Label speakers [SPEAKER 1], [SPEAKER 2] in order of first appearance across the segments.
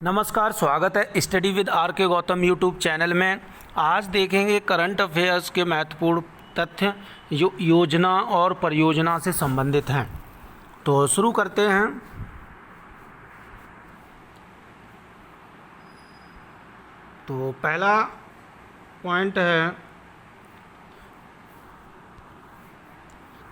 [SPEAKER 1] नमस्कार, स्वागत है स्टडी विद आर के गौतम यूट्यूब चैनल में। आज देखेंगे करंट अफेयर्स के महत्वपूर्ण तथ्य जो योजना और परियोजना से संबंधित हैं। तो शुरू करते हैं। तो पहला पॉइंट है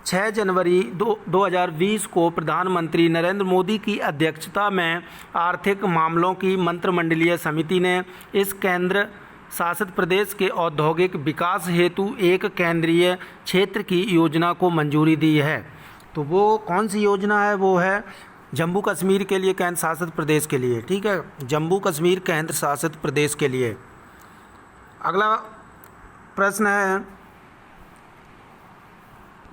[SPEAKER 1] 6 जनवरी 2020 को प्रधानमंत्री नरेंद्र मोदी की अध्यक्षता में आर्थिक मामलों की मंत्रिमंडलीय समिति ने इस केंद्र शासित प्रदेश के औद्योगिक विकास हेतु एक केंद्रीय क्षेत्र की योजना को मंजूरी दी है। तो वो कौन सी योजना है? वो है जम्मू कश्मीर के लिए, केंद्र शासित प्रदेश के लिए। ठीक है, जम्मू कश्मीर केंद्र शासित प्रदेश के लिए। अगला प्रश्न है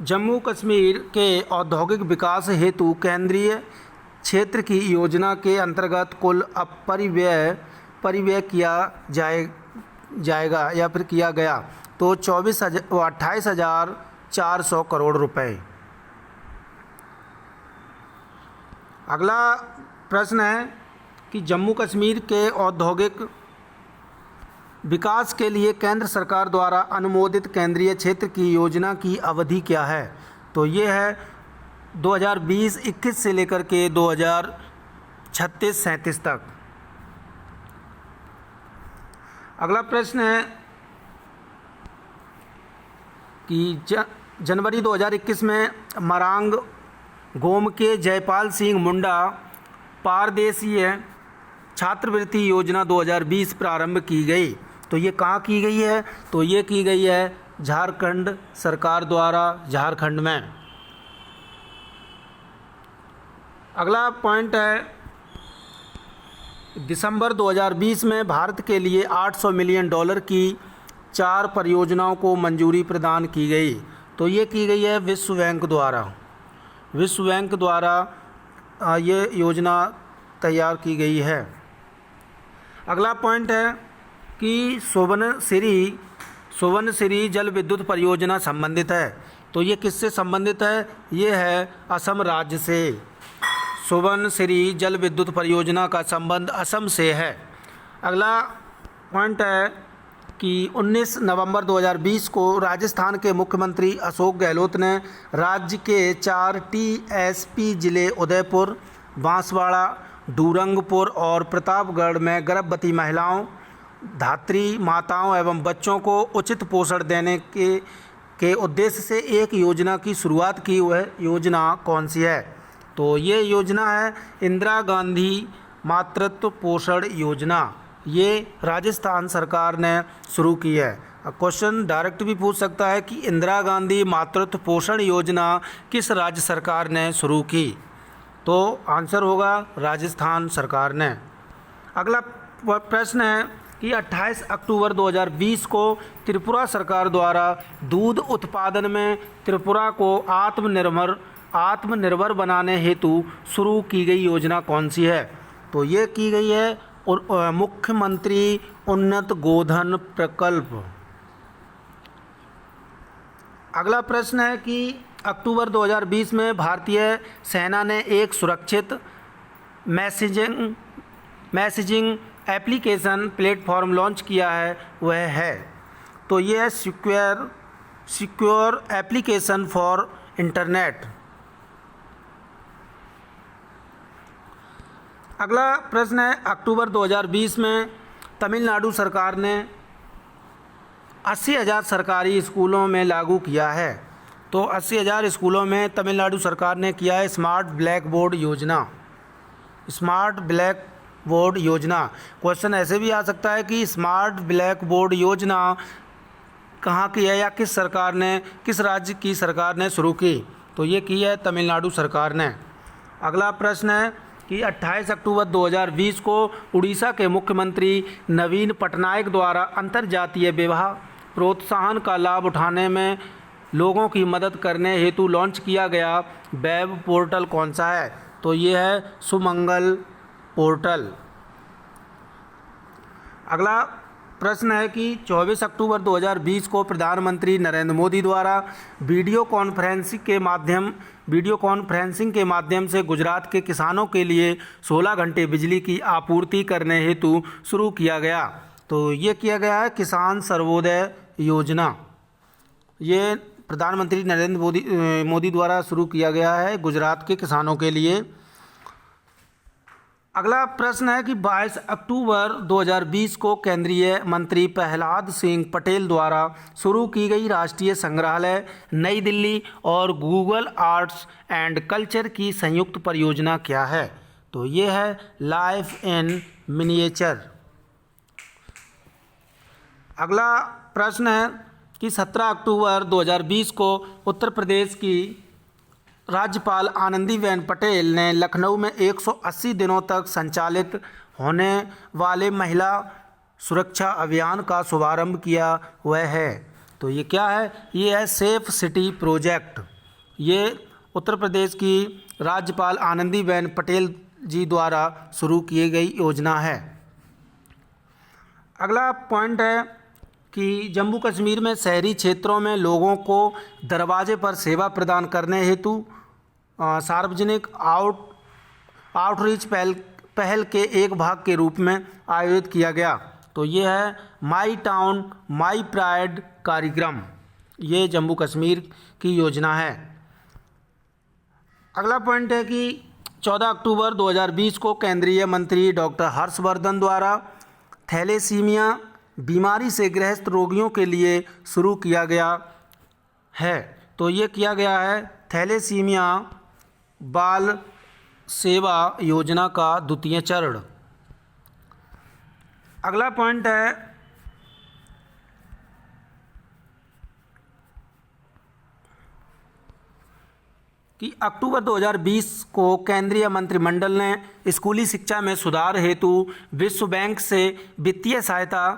[SPEAKER 1] जम्मू कश्मीर के औद्योगिक विकास हेतु केंद्रीय क्षेत्र की योजना के अंतर्गत कुल परिव्यय किया जाएगा या फिर किया गया तो 28,400 करोड़ रुपए। अगला प्रश्न है कि जम्मू कश्मीर के औद्योगिक विकास के लिए केंद्र सरकार द्वारा अनुमोदित केंद्रीय क्षेत्र की योजना की अवधि क्या है? तो ये है 2020-21 से लेकर के 2036-37 तक। अगला प्रश्न है कि जनवरी 2021 में मरांग गोम के जयपाल सिंह मुंडा पारदेशीय छात्रवृत्ति योजना 2020 प्रारंभ की गई। तो ये कहाँ की गई है? तो ये की गई है झारखंड सरकार द्वारा, झारखंड में। अगला पॉइंट है दिसंबर 2020 में भारत के लिए $800 मिलियन की 4 परियोजनाओं को मंजूरी प्रदान की गई। तो ये की गई है विश्व बैंक द्वारा। विश्व बैंक द्वारा ये योजना तैयार की गई है। अगला पॉइंट है कि सुवर्णश्री जल विद्युत परियोजना संबंधित है। तो ये किससे संबंधित है? ये है असम राज्य से। सुवर्णश्री जल विद्युत परियोजना का संबंध असम से है। अगला पॉइंट है कि 19 नवंबर 2020 को राजस्थान के मुख्यमंत्री अशोक गहलोत ने राज्य के 4 TSP जिले उदयपुर, बांसवाड़ा, डूरंगपुर और प्रतापगढ़ में गर्भवती महिलाओं, धात्री माताओं एवं बच्चों को उचित पोषण देने के उद्देश्य से एक योजना की शुरुआत की। वह योजना कौन सी है? तो ये योजना है इंदिरा गांधी मातृत्व पोषण योजना। ये राजस्थान सरकार ने शुरू की है। क्वेश्चन डायरेक्ट भी पूछ सकता है कि इंदिरा गांधी मातृत्व पोषण योजना किस राज्य सरकार ने शुरू की? तो आंसर होगा राजस्थान सरकार ने। अगला प्रश्न है कि 28 अक्टूबर 2020 को त्रिपुरा सरकार द्वारा दूध उत्पादन में त्रिपुरा को आत्मनिर्भर बनाने हेतु शुरू की गई योजना कौन सी है? तो ये की गई है मुख्यमंत्री उन्नत गोधन प्रकल्प। अगला प्रश्न है कि अक्टूबर 2020 में भारतीय सेना ने एक सुरक्षित मैसेजिंग एप्लीकेशन प्लेटफॉर्म लॉन्च किया है, वह है? तो ये है सिक्योर एप्लीकेशन फॉर इंटरनेट। अगला प्रश्न है अक्टूबर 2020 में तमिलनाडु सरकार ने 80,000 सरकारी स्कूलों में लागू किया है। तो 80,000 स्कूलों में तमिलनाडु सरकार ने किया है स्मार्ट ब्लैक बोर्ड योजना। स्मार्ट ब्लैक बोर्ड योजना। क्वेश्चन ऐसे भी आ सकता है कि स्मार्ट ब्लैक बोर्ड योजना कहाँ की है या किस राज्य की सरकार ने शुरू की? तो ये की है तमिलनाडु सरकार ने। अगला प्रश्न है कि 28 अक्टूबर 2020 को उड़ीसा के मुख्यमंत्री नवीन पटनायक द्वारा अंतर्जातीय विवाह प्रोत्साहन का लाभ उठाने में लोगों की मदद करने हेतु लॉन्च किया गया वेब पोर्टल कौन सा है? तो ये है सुमंगल पोर्टल। अगला प्रश्न है कि 24 अक्टूबर 2020 को प्रधानमंत्री नरेंद्र मोदी द्वारा वीडियो कॉन्फ्रेंसिंग के माध्यम से गुजरात के किसानों के लिए 16 घंटे बिजली की आपूर्ति करने हेतु शुरू किया गया। तो ये किया गया है किसान सर्वोदय योजना। ये प्रधानमंत्री नरेंद्र मोदी द्वारा शुरू किया गया है गुजरात के किसानों के लिए। अगला प्रश्न है कि 22 अक्टूबर 2020 को केंद्रीय मंत्री प्रहलाद सिंह पटेल द्वारा शुरू की गई राष्ट्रीय संग्रहालय नई दिल्ली और गूगल आर्ट्स एंड कल्चर की संयुक्त परियोजना क्या है? तो ये है लाइफ इन मिनिएचर। अगला प्रश्न है कि 17 अक्टूबर 2020 को उत्तर प्रदेश की राज्यपाल आनंदीबेन पटेल ने लखनऊ में 180 दिनों तक संचालित होने वाले महिला सुरक्षा अभियान का शुभारंभ किया हुआ है। तो ये क्या है? ये है सेफ सिटी प्रोजेक्ट। ये उत्तर प्रदेश की राज्यपाल आनंदीबेन पटेल जी द्वारा शुरू की गई योजना है। अगला पॉइंट है कि जम्मू कश्मीर में शहरी क्षेत्रों में लोगों को दरवाजे पर सेवा प्रदान करने हेतु सार्वजनिक आउटरीच पहल के एक भाग के रूप में आयोजित किया गया। तो ये है माई टाउन माई प्राइड कार्यक्रम। ये जम्मू कश्मीर की योजना है। अगला पॉइंट है कि 14 अक्टूबर 2020 को केंद्रीय मंत्री डॉक्टर हर्षवर्धन द्वारा थैलेसीमिया बीमारी से ग्रस्त रोगियों के लिए शुरू किया गया है। तो ये किया गया है थैलेसीमिया बाल सेवा योजना का द्वितीय चरण। अगला पॉइंट है कि अक्टूबर 2020 को केंद्रीय मंत्रिमंडल ने स्कूली शिक्षा में सुधार हेतु विश्व बैंक से वित्तीय सहायता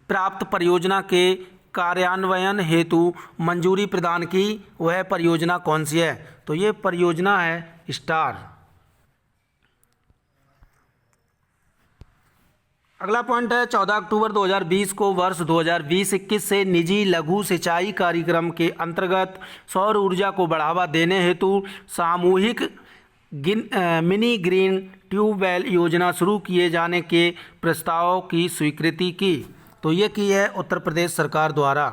[SPEAKER 1] प्राप्त परियोजना के कार्यान्वयन हेतु मंजूरी प्रदान की। वह परियोजना कौन सी है? तो ये परियोजना है स्टार। अगला पॉइंट है 14 अक्टूबर 2020 को वर्ष 2020-21 से निजी लघु सिंचाई कार्यक्रम के अंतर्गत सौर ऊर्जा को बढ़ावा देने हेतु सामूहिक मिनी ग्रीन ट्यूबवेल योजना शुरू किए जाने के प्रस्ताव की स्वीकृति की। तो ये की है उत्तर प्रदेश सरकार द्वारा।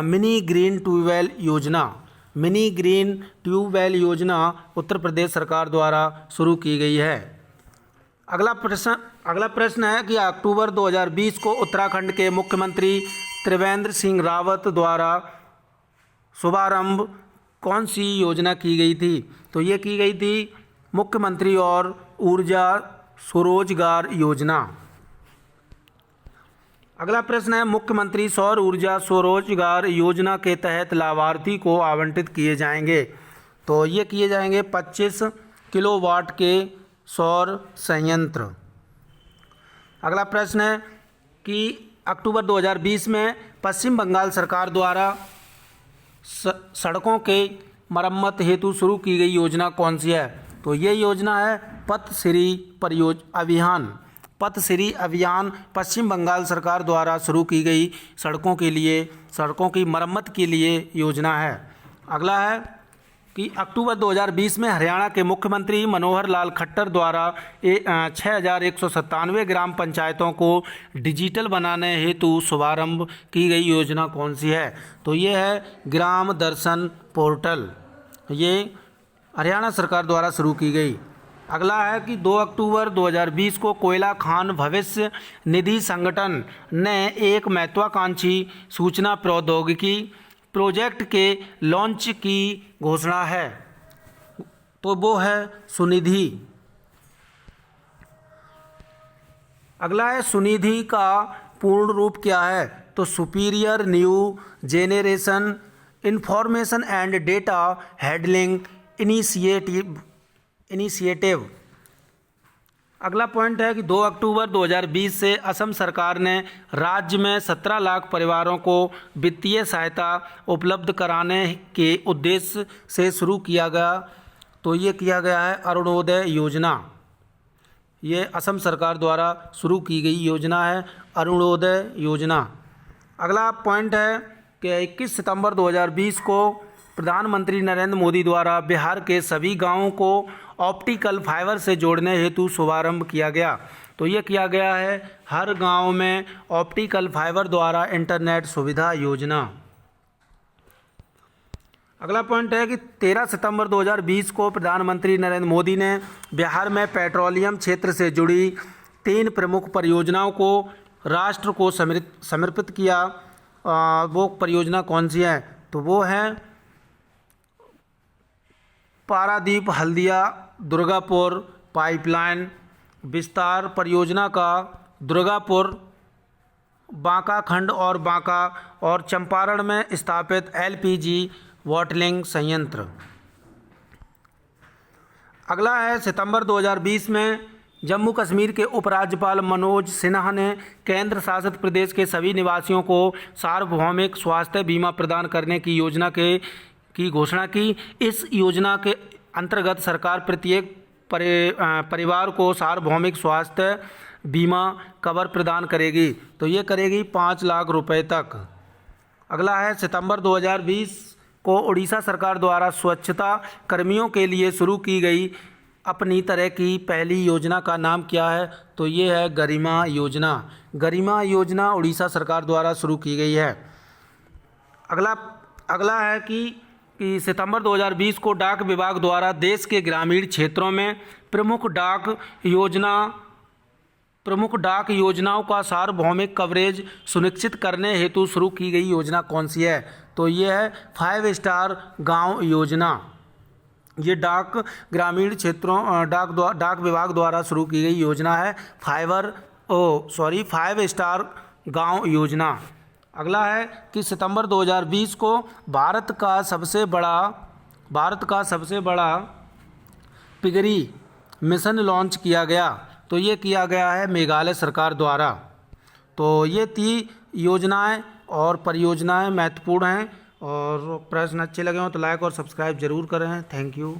[SPEAKER 1] मिनी ग्रीन ट्यूबवेल योजना उत्तर प्रदेश सरकार द्वारा शुरू की गई है। अगला प्रश्न है कि अक्टूबर 2020 को उत्तराखंड के मुख्यमंत्री त्रिवेंद्र सिंह रावत द्वारा शुभारंभ कौन सी योजना की गई थी? तो ये की गई थी मुख्यमंत्री और ऊर्जा स्वरोजगार योजना। अगला प्रश्न है मुख्यमंत्री सौर ऊर्जा स्वरोजगार योजना के तहत लाभार्थी को आवंटित किए जाएंगे। तो ये किए जाएंगे 25 किलोवाट के सौर संयंत्र। अगला प्रश्न है कि अक्टूबर 2020 में पश्चिम बंगाल सरकार द्वारा सड़कों के मरम्मत हेतु शुरू की गई योजना कौन सी है? तो ये योजना है पथश्री अभियान पश्चिम बंगाल सरकार द्वारा शुरू की गई सड़कों की मरम्मत के लिए योजना है। अगला है कि अक्टूबर 2020 में हरियाणा के मुख्यमंत्री मनोहर लाल खट्टर द्वारा 6197 ग्राम पंचायतों को डिजिटल बनाने हेतु शुभारंभ की गई योजना कौन सी है? तो ये है ग्राम दर्शन पोर्टल। ये हरियाणा सरकार द्वारा शुरू की गई। अगला है कि 2 अक्टूबर 2020 को कोयला खान भविष्य निधि संगठन ने एक महत्वाकांक्षी सूचना प्रौद्योगिकी प्रोजेक्ट के लॉन्च की घोषणा है। तो वो है सुनिधि। अगला है सुनिधि का पूर्ण रूप क्या है? तो superior new generation information and data handling initiative. अगला पॉइंट है कि 2 अक्टूबर 2020 से असम सरकार ने राज्य में 17 लाख परिवारों को वित्तीय सहायता उपलब्ध कराने के उद्देश्य से शुरू किया गया। तो ये किया गया है अरुणोदय योजना। ये असम सरकार द्वारा शुरू की गई योजना है, अरुणोदय योजना। अगला पॉइंट है कि 21 सितंबर 2020 को प्रधानमंत्री नरेंद्र मोदी द्वारा बिहार के सभी गांवों को ऑप्टिकल फाइबर से जोड़ने हेतु शुभारंभ किया गया। तो ये किया गया है हर गांव में ऑप्टिकल फाइबर द्वारा इंटरनेट सुविधा योजना। अगला पॉइंट है कि 13 सितंबर 2020 को प्रधानमंत्री नरेंद्र मोदी ने बिहार में पेट्रोलियम क्षेत्र से जुड़ी 3 प्रमुख परियोजनाओं को राष्ट्र को समर्पित किया। वो परियोजना कौन सी है? तो वो है पारादीप हल्दिया दुर्गापुर पाइपलाइन विस्तार परियोजना का दुर्गापुर, बांका खंड और बांका और चंपारण में स्थापित एलपीजी बॉटलिंग संयंत्र। अगला है सितंबर 2020 में जम्मू कश्मीर के उपराज्यपाल मनोज सिन्हा ने केंद्र शासित प्रदेश के सभी निवासियों को सार्वभौमिक स्वास्थ्य बीमा प्रदान करने की योजना की घोषणा की। इस योजना के अंतर्गत सरकार प्रत्येक परिवार को सार्वभौमिक स्वास्थ्य बीमा कवर प्रदान करेगी। तो ये करेगी 5 लाख रुपए तक। अगला है सितंबर 2020 को उड़ीसा सरकार द्वारा स्वच्छता कर्मियों के लिए शुरू की गई अपनी तरह की पहली योजना का नाम क्या है? तो ये है गरिमा योजना। गरिमा योजना उड़ीसा सरकार द्वारा शुरू की गई है। अगला है कि सितंबर 2020 को डाक विभाग द्वारा देश के ग्रामीण क्षेत्रों में प्रमुख डाक योजनाओं का सार्वभौमिक कवरेज सुनिश्चित करने हेतु शुरू की गई योजना कौन सी है? तो ये है 5 स्टार गांव योजना। ये ग्रामीण क्षेत्रों डाक विभाग द्वारा शुरू की गई योजना है 5 स्टार गांव योजना। अगला है कि सितंबर 2020 को भारत का सबसे बड़ा पिगरी मिशन लॉन्च किया गया। तो ये किया गया है मेघालय सरकार द्वारा। तो ये 3 योजनाएं और परियोजनाएं महत्वपूर्ण हैं, और प्रश्न अच्छे लगे हों तो लाइक और सब्सक्राइब जरूर करें। Thank you.